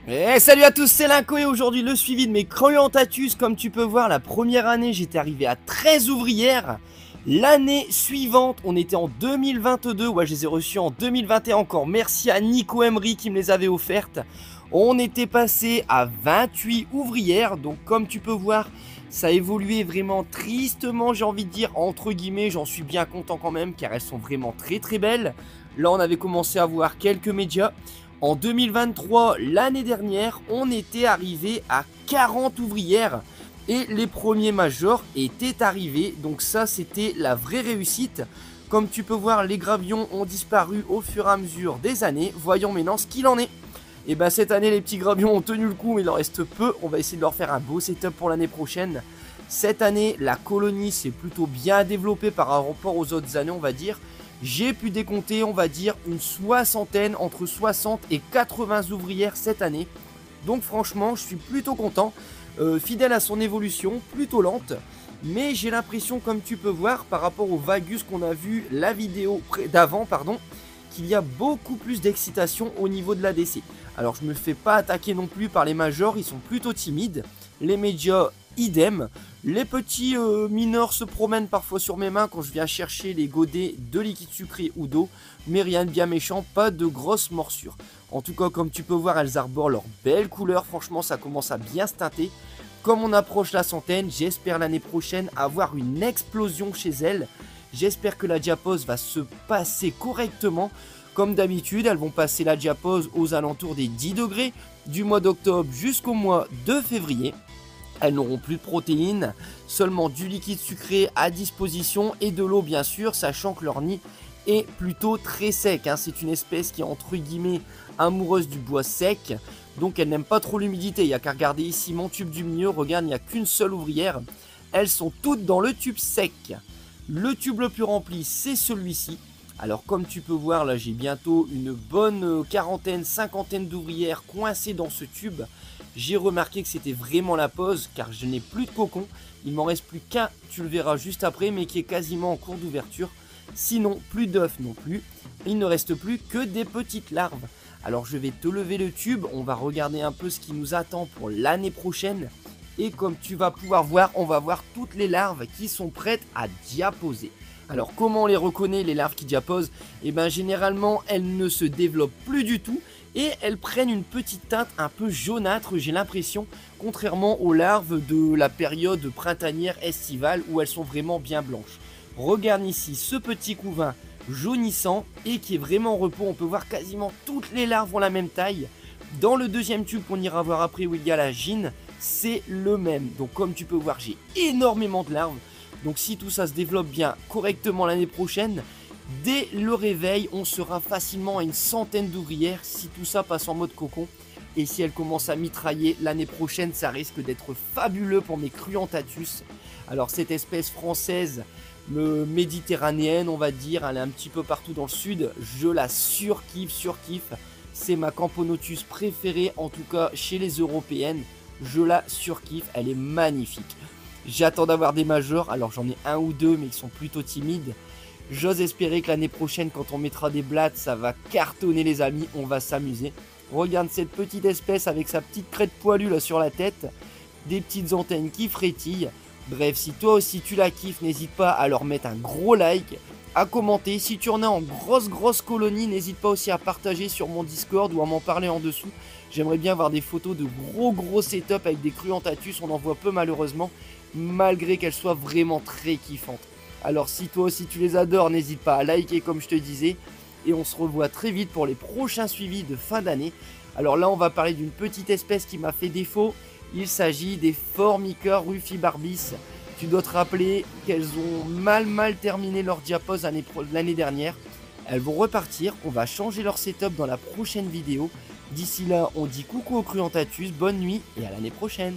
Et salut à tous, c'est Linko et aujourd'hui le suivi de mes Creuantatus. Comme tu peux voir, la première année j'étais arrivé à 13 ouvrières. L'année suivante, on était en 2022, ouais je les ai reçues en 2021 encore. Merci à Nico Emery qui me les avait offertes. On était passé à 28 ouvrières, donc comme tu peux voir, ça a évolué vraiment tristement, j'ai envie de dire, entre guillemets. J'en suis bien content quand même car elles sont vraiment très belles. Là on avait commencé à voir quelques médias. En 2023, l'année dernière, on était arrivé à 40 ouvrières et les premiers majors étaient arrivés. Donc ça, c'était la vraie réussite. Comme tu peux voir, les gravillons ont disparu au fur et à mesure des années. Voyons maintenant ce qu'il en est. Et bah cette année, les petits gravillons ont tenu le coup, mais il en reste peu. On va essayer de leur faire un beau setup pour l'année prochaine. Cette année, la colonie s'est plutôt bien développée par rapport aux autres années, on va dire. J'ai pu décompter, on va dire, une soixantaine, entre 60 et 80 ouvrières cette année. Donc franchement, je suis plutôt content. Fidèle à son évolution, plutôt lente. Mais j'ai l'impression, comme tu peux voir, par rapport au Vagus qu'on a vu la vidéo d'avant, qu'il y a beaucoup plus d'excitation au niveau de l'ADC. Alors je me fais pas attaquer non plus par les majors, ils sont plutôt timides. Les médias, idem. Les petits mineurs se promènent parfois sur mes mains quand je viens chercher les godets de liquide sucré ou d'eau. Mais rien de bien méchant, pas de grosses morsures. En tout cas, comme tu peux voir, elles arborent leur belle couleur. Franchement, ça commence à bien se teinter. Comme on approche la centaine, j'espère l'année prochaine avoir une explosion chez elles. J'espère que la diapause va se passer correctement. Comme d'habitude, elles vont passer la diapause aux alentours des 10 degrés du mois d'octobre jusqu'au mois de février. Elles n'auront plus de protéines, seulement du liquide sucré à disposition et de l'eau bien sûr, sachant que leur nid est plutôt très sec. C'est une espèce qui est entre guillemets amoureuse du bois sec, donc elle n'aime pas trop l'humidité. Il n'y a qu'à regarder ici mon tube du milieu, regarde, il n'y a qu'une seule ouvrière. Elles sont toutes dans le tube sec. Le tube le plus rempli, c'est celui-ci. Alors comme tu peux voir, là j'ai bientôt une bonne quarantaine, cinquantaine d'ouvrières coincées dans ce tube. J'ai remarqué que c'était vraiment la pause car je n'ai plus de cocon. Il m'en reste plus qu'un, tu le verras juste après, mais qui est quasiment en cours d'ouverture. Sinon, plus d'œufs non plus. Il ne reste plus que des petites larves. Alors je vais te lever le tube, on va regarder un peu ce qui nous attend pour l'année prochaine. Et comme tu vas pouvoir voir, on va voir toutes les larves qui sont prêtes à diaposer. Alors comment on les reconnaît, les larves qui diaposent? Eh bien généralement elles ne se développent plus du tout et elles prennent une petite teinte un peu jaunâtre, j'ai l'impression, contrairement aux larves de la période printanière estivale où elles sont vraiment bien blanches. Regarde ici ce petit couvain jaunissant et qui est vraiment en repos, on peut voir quasiment toutes les larves ont la même taille. Dans le deuxième tube qu'on ira voir après où il y a la gine, c'est le même. Donc comme tu peux voir, j'ai énormément de larves. Donc si tout ça se développe bien correctement l'année prochaine, dès le réveil, on sera facilement à une centaine d'ouvrières si tout ça passe en mode cocon. Et si elles commencent à mitrailler l'année prochaine, ça risque d'être fabuleux pour mes Creuantatus. Alors cette espèce française, méditerranéenne on va dire, elle est un petit peu partout dans le sud. Je la surkiffe. C'est ma Camponotus préférée, en tout cas chez les européennes. Je la surkiffe, elle est magnifique. J'attends d'avoir des majors, alors j'en ai un ou deux mais ils sont plutôt timides. J'ose espérer que l'année prochaine quand on mettra des blattes ça va cartonner les amis, on va s'amuser. Regarde cette petite espèce avec sa petite crête poilue là sur la tête, des petites antennes qui frétillent. Bref, si toi aussi tu la kiffes, n'hésite pas à leur mettre un gros like, à commenter. Si tu en as en grosse colonie, n'hésite pas aussi à partager sur mon Discord ou à m'en parler en dessous. J'aimerais bien avoir des photos de gros setup avec des Creuantatus, on en voit peu malheureusement, malgré qu'elles soient vraiment très kiffantes. Alors si toi aussi tu les adores, n'hésite pas à liker comme je te disais. Et on se revoit très vite pour les prochains suivis de fin d'année. Alors là on va parler d'une petite espèce qui m'a fait défaut. Il s'agit des Formica rufibarbis. Tu dois te rappeler qu'elles ont mal terminé leur diapose l'année dernière. Elles vont repartir, on va changer leur setup dans la prochaine vidéo. D'ici là, on dit coucou aux Creuantatus, bonne nuit et à l'année prochaine.